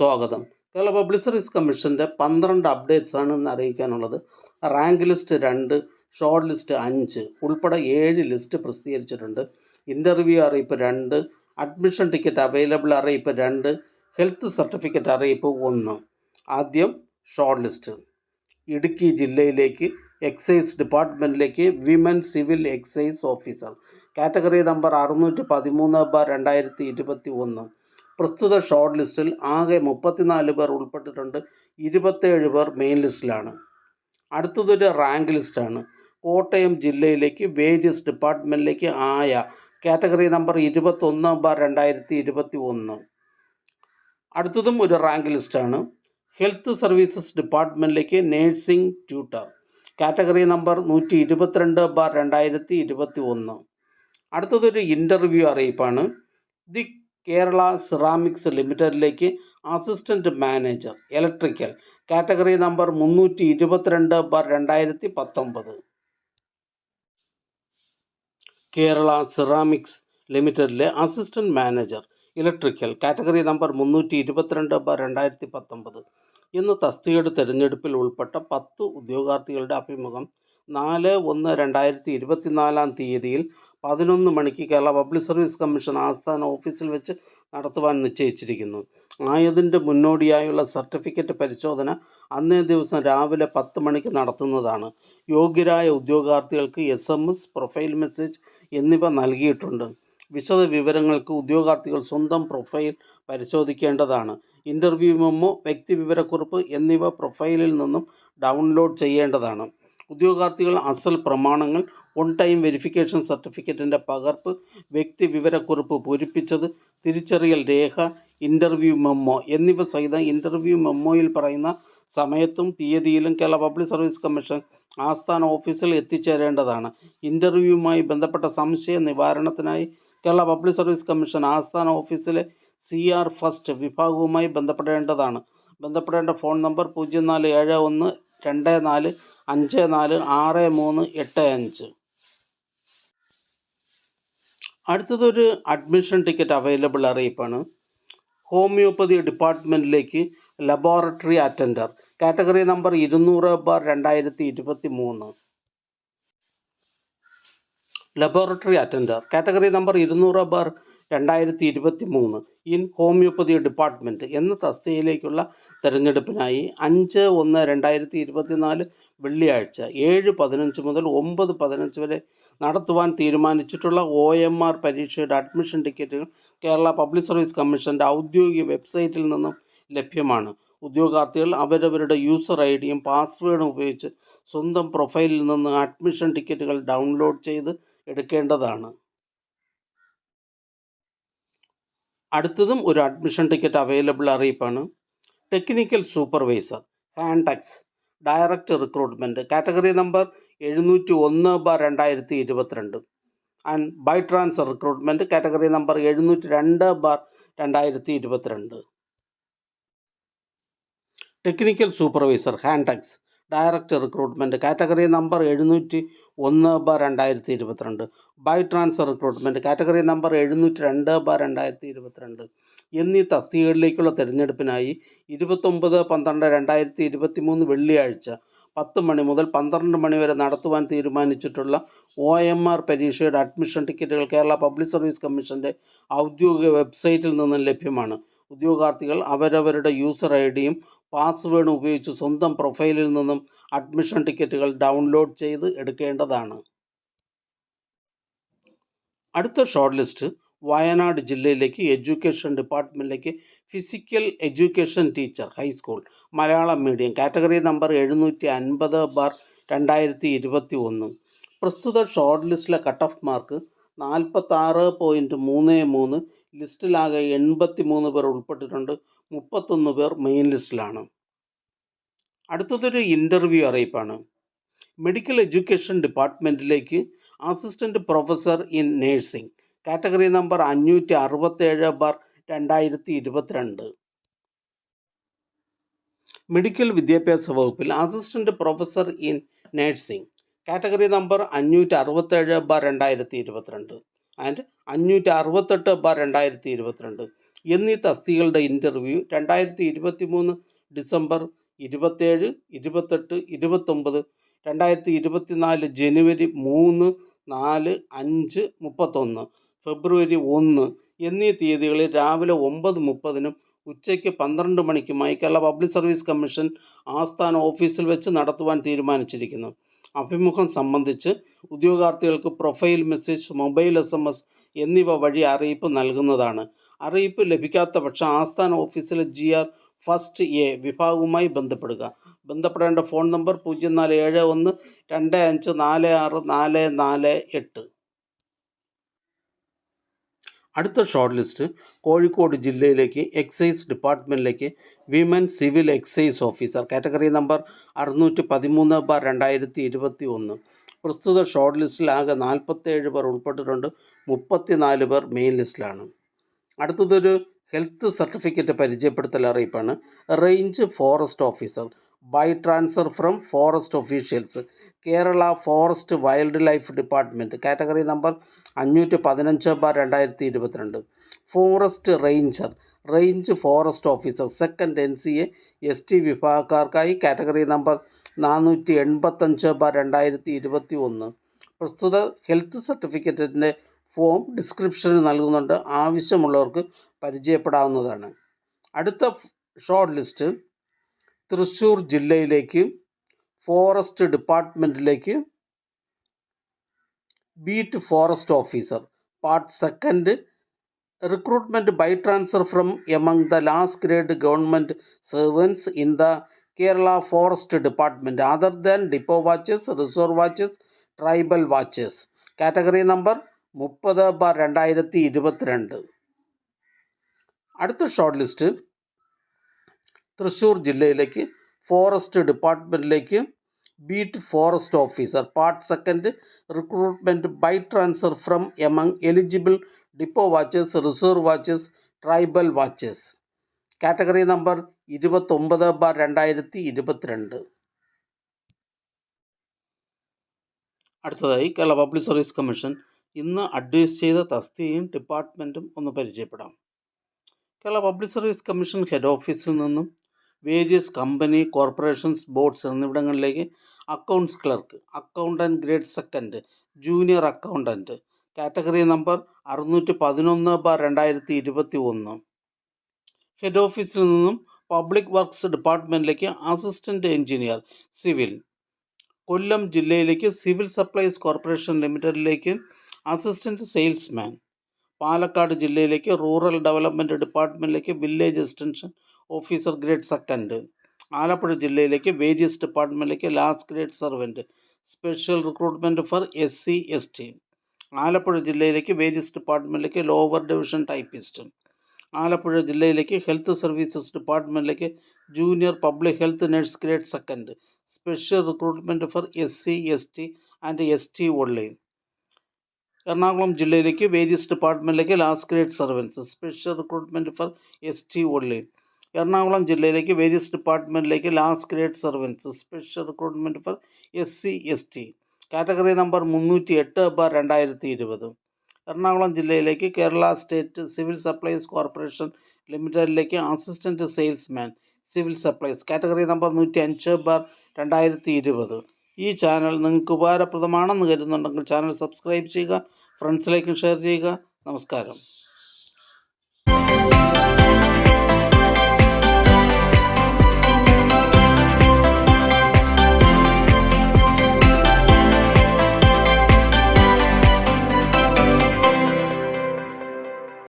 സ്വാഗതം. Kerala public service കമ്മീഷൻ്റെ 12 updates ആണ് ഇന്ന് അറിയിക്കാനുള്ളത്. റാങ്ക് ലിസ്റ്റ് 2, ഷോർട്ട് ലിസ്റ്റ് 5 ഉൾപ്പെടെ 7 ലിസ്റ്റ് പ്രസിദ്ധീകരിച്ചിട്ടുണ്ട്. ഇൻ്റർവ്യൂ അറിയിപ്പ് 2, അഡ്മിഷൻ ടിക്കറ്റ് അവൈലബിൾ അറിയിപ്പ് 2, ഹെൽത്ത് സർട്ടിഫിക്കറ്റ് അറിയിപ്പ് 1. ആദ്യം ഷോർട്ട് ലിസ്റ്റ്. ഇടുക്കി ജില്ലയിലേക്ക് എക്സൈസ് ഡിപ്പാർട്ട്മെൻറ്റിലേക്ക് women civil excise officer, category number 613/2021. പ്രസ്തുത ഷോർട്ട് ലിസ്റ്റിൽ ആകെ 34 പേർ ഉൾപ്പെട്ടിട്ടുണ്ട്. 27 പേർ മെയിൻ ലിസ്റ്റിലാണ്. അടുത്തതൊരു റാങ്ക് ലിസ്റ്റാണ്. കോട്ടയം ജില്ലയിലേക്ക് വേജസ് ഡിപ്പാർട്ട്മെൻറ്റിലേക്ക് ആയ, കാറ്റഗറി നമ്പർ 21/2021. അടുത്തതും ഒരു റാങ്ക് ലിസ്റ്റാണ്. ഹെൽത്ത് സർവീസസ് ഡിപ്പാർട്ട്മെൻറ്റിലേക്ക് നേഴ്സിംഗ് ട്യൂട്ടർ, കാറ്റഗറി നമ്പർ 122/2021. അടുത്തതൊരു ഇൻ്റർവ്യൂ അറിയിപ്പാണ്. ദി കേരള സിറാമിക്സ് ലിമിറ്റഡിലേക്ക് assistant manager electrical, category number 322/2019. Kerala ceramics ലിമിറ്റഡിലെ assistant manager electrical, category number 322/2019 എന്ന തസ്തികയുടെ തിരഞ്ഞെടുപ്പിൽ ഉൾപ്പെട്ട 10 ഉദ്യോഗാർത്ഥികളുടെ അഭിമുഖം 4/1/2024 11 മണിക്ക് കേരള പബ്ലിക് സർവീസ് കമ്മീഷൻ ആസ്ഥാന ഓഫീസിൽ വെച്ച് നടത്തുവാൻ നിശ്ചയിച്ചിരിക്കുന്നു. ആയതിൻ്റെ മുന്നോടിയായുള്ള സർട്ടിഫിക്കറ്റ് പരിശോധന അന്നേ ദിവസം രാവിലെ 10 മണിക്ക് നടത്തുന്നതാണ്. യോഗ്യരായ ഉദ്യോഗാർത്ഥികൾക്ക് SMS, പ്രൊഫൈൽ മെസ്സേജ് എന്നിവ നൽകിയിട്ടുണ്ട്. വിശദ വിവരങ്ങൾക്ക് ഉദ്യോഗാർത്ഥികൾ സ്വന്തം പ്രൊഫൈൽ പരിശോധിക്കേണ്ടതാണ്. ഇൻ്റർവ്യൂ മെമ്മോ, വ്യക്തിവിവരക്കുറിപ്പ് എന്നിവ പ്രൊഫൈലിൽ നിന്നും ഡൗൺലോഡ് ചെയ്യേണ്ടതാണ്. ഉദ്യോഗാർത്ഥികൾ അസൽ പ്രമാണങ്ങൾ, ഓൺ ടൈം വെരിഫിക്കേഷൻ സർട്ടിഫിക്കറ്റിൻ്റെ പകർപ്പ്, വ്യക്തിവിവരക്കുറിപ്പ് പൂരിപ്പിച്ചത്, തിരിച്ചറിയൽ രേഖ, ഇൻ്റർവ്യൂ മെമ്മോ എന്നിവ സഹിതം ഇൻ്റർവ്യൂ മെമ്മോയിൽ പറയുന്ന സമയത്തും തീയതിയിലും കേരള പബ്ലിക് സർവീസ് കമ്മീഷൻ ആസ്ഥാന ഓഫീസിൽ എത്തിച്ചേരേണ്ടതാണ്. ഇൻ്റർവ്യൂവുമായി ബന്ധപ്പെട്ട സംശയ നിവാരണത്തിനായി കേരള പബ്ലിക് സർവീസ് കമ്മീഷൻ ആസ്ഥാന ഓഫീസിലെ CR ഫസ്റ്റ് വിഭാഗവുമായി ബന്ധപ്പെടേണ്ടതാണ്. ബന്ധപ്പെടേണ്ട ഫോൺ നമ്പർ 047124546385. അടുത്തതൊരു അഡ്മിഷൻ ടിക്കറ്റ് അവൈലബിൾ അറിയിപ്പാണ്. ഹോമിയോപ്പതി ഡിപ്പാർട്ട്മെൻറ്റിലേക്ക് laboratory attender, category number 200/2023. Laboratory attender, category number 200/2023 in homoeopathy department എന്ന തസ്തികയിലേക്കുള്ള തിരഞ്ഞെടുപ്പിനായി 5/1/2024 വെള്ളിയാഴ്ച 7:15 മുതൽ 9:15 വരെ നടത്തുവാൻ തീരുമാനിച്ചിട്ടുള്ള OMR പരീക്ഷയുടെ അഡ്മിഷൻ ടിക്കറ്റുകൾ കേരള പബ്ലിക് സർവീസ് കമ്മീഷൻ്റെ ഔദ്യോഗിക വെബ്സൈറ്റിൽ നിന്നും ലഭ്യമാണ്. ഉദ്യോഗാർത്ഥികൾ അവരവരുടെ യൂസർ ഐഡിയും പാസ്വേഡും ഉപയോഗിച്ച് സ്വന്തം പ്രൊഫൈലിൽ നിന്ന് അഡ്മിഷൻ ടിക്കറ്റുകൾ ഡൗൺലോഡ് ചെയ്ത് എടുക്കേണ്ടതാണ്. അടുത്തതും ഒരു അഡ്മിഷൻ ടിക്കറ്റ് അവൈലബിൾ അറിയിപ്പാണ്. Technical supervisor Hantex, direct recruitment, category number 701/2022 and by transfer recruitment, category number 702/2022. Technical supervisor Hantex, direct recruitment, category number 701/2022 by transfer recruitment, category number 702/2022 എന്നീ തസ്തികകളിലേക്കുള്ള തിരഞ്ഞെടുപ്പിനായി 29/12/2023 വെള്ളിയാഴ്ച 10 മണി മുതൽ 12 മണി വരെ നടത്തുവാൻ തീരുമാനിച്ചിട്ടുള്ള OMR പരീക്ഷയുടെ അഡ്മിഷൻ ടിക്കറ്റുകൾ കേരള പബ്ലിക് സർവീസ് കമ്മീഷൻ്റെ ഔദ്യോഗിക വെബ്സൈറ്റിൽ നിന്നും ലഭ്യമാണ്. ഉദ്യോഗാർത്ഥികൾ അവരവരുടെ യൂസർ ഐഡിയും പാസ്വേഡും ഉപയോഗിച്ച് സ്വന്തം പ്രൊഫൈലിൽ നിന്നും അഡ്മിഷൻ ടിക്കറ്റുകൾ ഡൗൺലോഡ് ചെയ്ത് എടുക്കേണ്ടതാണ്. അടുത്ത ഷോർട്ട് ലിസ്റ്റ് വയനാട് ജില്ലയിലേക്ക് എഡ്യൂക്കേഷൻ ഡിപ്പാർട്ട്മെൻറ്റിലേക്ക് physical education teacher high school Malayalam medium, category number 750/2021. പ്രസ്തുത ഷോർട്ട് ലിസ്റ്റിലെ കട്ട് ഓഫ് മാർക്ക് 46.33. ലിസ്റ്റിലാകെ 83 പേർ ഉൾപ്പെട്ടിട്ടുണ്ട്. 31 പേർ മെയിൻ ലിസ്റ്റിലാണ്. അടുത്തതൊരു ഇൻ്റർവ്യൂ അറിയിപ്പാണ്. മെഡിക്കൽ എഡ്യൂക്കേഷൻ ഡിപ്പാർട്ട്മെൻറ്റിലേക്ക് assistant professor in nursing, category number 567/2022. Medical വിദ്യാഭ്യാസ വകുപ്പിൽ assistant professor in nursing, category number 567/2022 and 568/2022 എന്നീ തസ്തികകളുടെ ഇൻ്റർവ്യൂ 2023 ഡിസംബർ 27, 28, 29, 2024 ജനുവരി 3, 4, 5, 31, ഫെബ്രുവരി 1 എന്നീ തീയതികളിൽ രാവിലെ 9:30 ഉച്ചയ്ക്ക് 12 മണിക്കുമായി കേരള പബ്ലിക് സർവീസ് കമ്മീഷൻ ആസ്ഥാന ഓഫീസിൽ വെച്ച് നടത്തുവാൻ തീരുമാനിച്ചിരിക്കുന്നു. അഭിമുഖം സംബന്ധിച്ച് ഉദ്യോഗാർത്ഥികൾക്ക് പ്രൊഫൈൽ മെസ്സേജ്, മൊബൈൽ SMS എന്നിവ വഴി അറിയിപ്പ് നൽകുന്നതാണ്. അറിയിപ്പ് ലഭിക്കാത്ത പക്ഷം ആസ്ഥാന ഓഫീസിലെ GR ഫസ്റ്റ് A വിഭാഗവുമായി ബന്ധപ്പെടുക. ബന്ധപ്പെടേണ്ട ഫോൺ നമ്പർ 0471 25 46 448. അടുത്ത ഷോർട്ട് ലിസ്റ്റ് കോഴിക്കോട് ജില്ലയിലേക്ക് എക്സൈസ് ഡിപ്പാർട്ട്മെൻറ്റിലേക്ക് women civil excise officer category number 613/2021. പ്രസ്തുത ഷോർട്ട് ലിസ്റ്റിൽ ആകെ 47 പേർ ഉൾപ്പെട്ടിട്ടുണ്ട്. 34 പേർ മെയിൻ ലിസ്റ്റിലാണ്. അടുത്തതൊരു ഹെൽത്ത് സർട്ടിഫിക്കറ്റ് പരിചയപ്പെടുത്തൽ അറിയിപ്പാണ്. Range forest officer by transfer from forest officials Kerala forest wildlife department category number 515/2022. Forest ranger range forest officer second NCA ST വിഭാഗക്കാർക്കായി കാറ്റഗറി നമ്പർ 485/2021. പ്രസ്തുത ഹെൽത്ത് സർട്ടിഫിക്കറ്റിൻ്റെ ഫോം ഡിസ്ക്രിപ്ഷനിൽ നൽകുന്നുണ്ട്. ആവശ്യമുള്ളവർക്ക് പരിചയപ്പെടാവുന്നതാണ്. അടുത്ത ഷോർട്ട് ലിസ്റ്റ് തൃശ്ശൂർ ജില്ലയിലേക്ക് ഫോറസ്റ്റ് ഡിപ്പാർട്ട്മെൻറ്റിലേക്ക് beat forest officer part second recruitment by transfer from among the last grade government servants in the Kerala forest department other than depot watchers, reserve watchers, tribal watchers category number 30/2022. അടുത്ത short list Thrissur ജില്ലയിലേക്ക് forest ഡിപ്പാർട്ട്മെൻറ്റിലേക്ക് beat forest officer part second recruitment by transfer from among eligible depot watchers, reserve watchers, tribal watchers category number 29/2022. അടുത്തതായി Kerala public service commission ഇന്ന് advice ചെയ്ത തസ്തികയും ഡിപ്പാർട്ട്മെൻറ്റും ഒന്ന് പരിചയപ്പെടാം. Kerala public service commission head ഓഫീസിൽ നിന്നും വേരിയസ് കമ്പനി, കോർപ്പറേഷൻസ്, ബോർഡ്സ് എന്നിവിടങ്ങളിലേക്ക് accounts clerk, accountant grade second, junior accountant category number 611/2021. Head ഓഫീസിൽ നിന്നും പബ്ലിക് വർക്ക്സ് ഡിപ്പാർട്ട്മെൻറ്റിലേക്ക് അസിസ്റ്റൻറ്റ് എഞ്ചിനീയർ സിവിൽ, കൊല്ലം ജില്ലയിലേക്ക് സിവിൽ സപ്ലൈസ് കോർപ്പറേഷൻ ലിമിറ്റഡിലേക്ക് അസിസ്റ്റൻറ്റ് സെയിൽസ്മാൻ, പാലക്കാട് ജില്ലയിലേക്ക് റൂറൽ ഡെവലപ്മെൻറ്റ് ഡിപ്പാർട്ട്മെൻറ്റിലേക്ക് village extension officer grade second, Alappuzha ജില്ലയിലേക്ക് various ഡിപ്പാർട്ട്മെൻറ്റിലേക്ക് last grade servant special recruitment for SC ST, Alappuzha ജില്ലയിലേക്ക് various ഡിപ്പാർട്ട്മെൻറ്റിലേക്ക് lower division typist, Alappuzha ജില്ലയിലേക്ക് ഹെൽത്ത് സർവീസസ് ഡിപ്പാർട്ട്മെൻറ്റിലേക്ക് junior public health nurse grade second special recruitment for SC ST and ST only, Ernakulam ജില്ലയിലേക്ക് various ഡിപ്പാർട്ട്മെൻറ്റിലേക്ക് last grade servants special recruitment for ST only, Ernakulam ജില്ലയിലേക്ക് various ഡിപ്പാർട്ട്മെൻറ്റിലേക്ക് last grade servants special recruitment for SC ST category number 308/2020. Ernakulam ജില്ലയിലേക്ക് Kerala state civil supplies corporation ലിമിറ്റഡിലേക്ക് assistant salesman civil supplies category number 105/2020. ഈ channel നിങ്ങൾക്ക് ഉപകാരപ്രദമാണെന്ന് കരുതുന്നുണ്ടെങ്കിൽ channel subscribe ചെയ്യുക, ഫ്രണ്ട്സിലേക്കും share ചെയ്യുക. നമസ്കാരം.